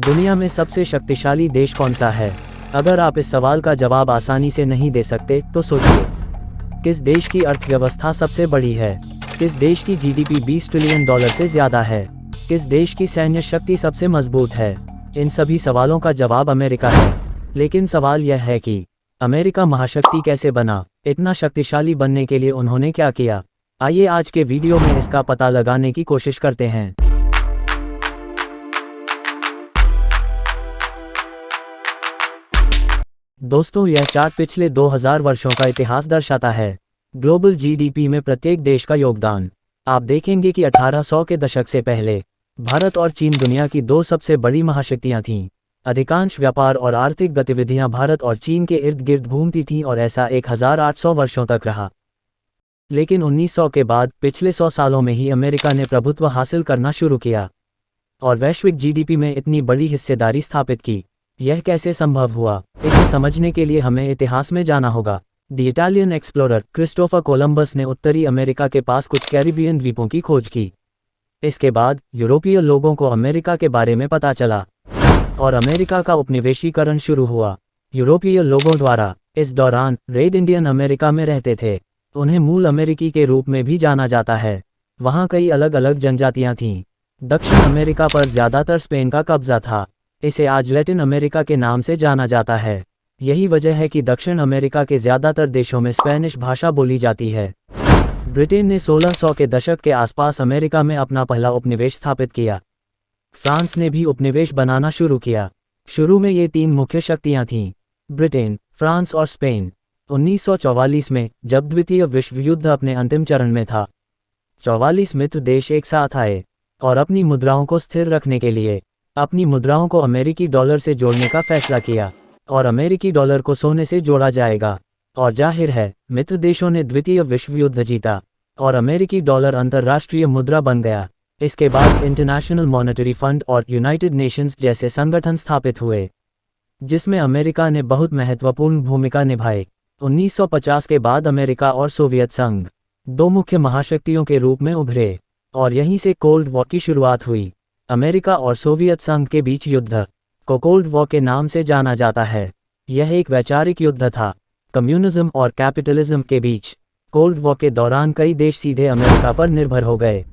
दुनिया में सबसे शक्तिशाली देश कौन सा है? अगर आप इस सवाल का जवाब आसानी से नहीं दे सकते तो सोचिए। किस देश की अर्थव्यवस्था सबसे बड़ी है? किस देश की जीडीपी $20 ट्रिलियन से ज़्यादा है? किस देश की सैन्य शक्ति सबसे मजबूत है? इन सभी सवालों का जवाब अमेरिका है। लेकिन सवाल यह है कि अमेरिका महाशक्ति कैसे बना? इतना शक्तिशाली बनने के लिए उन्होंने क्या किया? आइए आज के वीडियो में इसका पता लगाने की कोशिश करते हैं। दोस्तों, यह चार्ट पिछले 2000 वर्षों का इतिहास दर्शाता है। ग्लोबल जीडीपी में प्रत्येक देश का योगदान। आप देखेंगे कि 1800 के दशक से पहले भारत और चीन दुनिया की दो सबसे बड़ी महाशक्तियां थीं। अधिकांश व्यापार और आर्थिक गतिविधियां भारत और चीन के इर्द गिर्द घूमती थीं और ऐसा 1800 वर्षों तक रहा। लेकिन 1900 के बाद पिछले 100 सालों में ही अमेरिका ने प्रभुत्व हासिल करना शुरू किया और वैश्विक जीडीपी में इतनी बड़ी हिस्सेदारी स्थापित की। यह कैसे संभव हुआ? इसे समझने के लिए हमें इतिहास में जाना होगा। The Italian explorer Christopher Columbus ने उत्तरी अमेरिका के पास कुछ कैरिबियन द्वीपों की खोज की। इसके बाद यूरोपीय लोगों को अमेरिका के बारे में पता चला और अमेरिका का उपनिवेशीकरण शुरू हुआ यूरोपीय लोगों द्वारा। इस दौरान रेड इंडियन अमेरिका में रहते थे। उन्हें मूल अमेरिकी के रूप में भी जाना जाता है। वहाँ कई अलग अलग जनजातियाँ थीं। दक्षिण अमेरिका पर ज़्यादातर स्पेन का कब्जा था। इसे आज लैटिन अमेरिका के नाम से जाना जाता है। यही वजह है कि दक्षिण अमेरिका के ज़्यादातर देशों में स्पेनिश भाषा बोली जाती है। ब्रिटेन ने 1600 के दशक के आसपास अमेरिका में अपना पहला उपनिवेश स्थापित किया। फ्रांस ने भी उपनिवेश बनाना शुरू किया। शुरू में ये तीन मुख्य शक्तियाँ थीं, ब्रिटेन, फ्रांस और स्पेन। 1944 में, जब द्वितीय विश्व युद्ध अपने अंतिम चरण में था, 44 मित्र देश एक साथ आए और अपनी मुद्राओं को स्थिर रखने के लिए अपनी मुद्राओं को अमेरिकी डॉलर से जोड़ने का फैसला किया और अमेरिकी डॉलर को सोने से जोड़ा जाएगा। और जाहिर है, मित्र देशों ने द्वितीय विश्व युद्ध जीता और अमेरिकी डॉलर अंतर्राष्ट्रीय मुद्रा बन गया। इसके बाद इंटरनेशनल मॉनेटरी फंड और यूनाइटेड नेशंस जैसे संगठन स्थापित हुए, जिसमें अमेरिका ने बहुत महत्वपूर्ण भूमिका निभाई। 1950 के बाद अमेरिका और सोवियत संघ दो मुख्य महाशक्तियों के रूप में उभरे और यहीं से कोल्ड वॉर की शुरुआत हुई। अमेरिका और सोवियत संघ के बीच युद्ध को कोल्ड वॉर के नाम से जाना जाता है। यह एक वैचारिक युद्ध था, कम्युनिज्म और कैपिटलिज्म के बीच। कोल्ड वॉर के दौरान कई देश सीधे अमेरिका पर निर्भर हो गए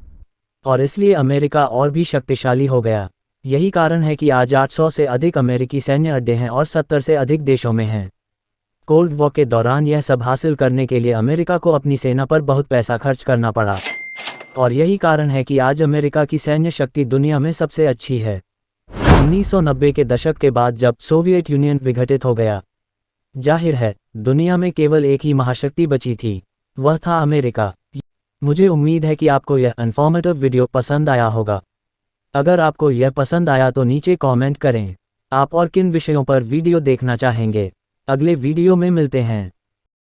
और इसलिए अमेरिका और भी शक्तिशाली हो गया। यही कारण है कि आज 800 से अधिक अमेरिकी सैन्य अड्डे हैं और 70 से अधिक देशों में हैं। कोल्ड वॉर के दौरान यह सब हासिल करने के लिए अमेरिका को अपनी सेना पर बहुत पैसा खर्च करना पड़ा और यही कारण है कि आज अमेरिका की सैन्य शक्ति दुनिया में सबसे अच्छी है। 1990 के दशक के बाद जब सोवियत यूनियन विघटित हो गया, जाहिर है दुनिया में केवल एक ही महाशक्ति बची थी, वह था अमेरिका। मुझे उम्मीद है कि आपको यह इन्फॉर्मेटिव वीडियो पसंद आया होगा। अगर आपको यह पसंद आया तो नीचे कमेंट करें आप और किन विषयों पर वीडियो देखना चाहेंगे। अगले वीडियो में मिलते हैं।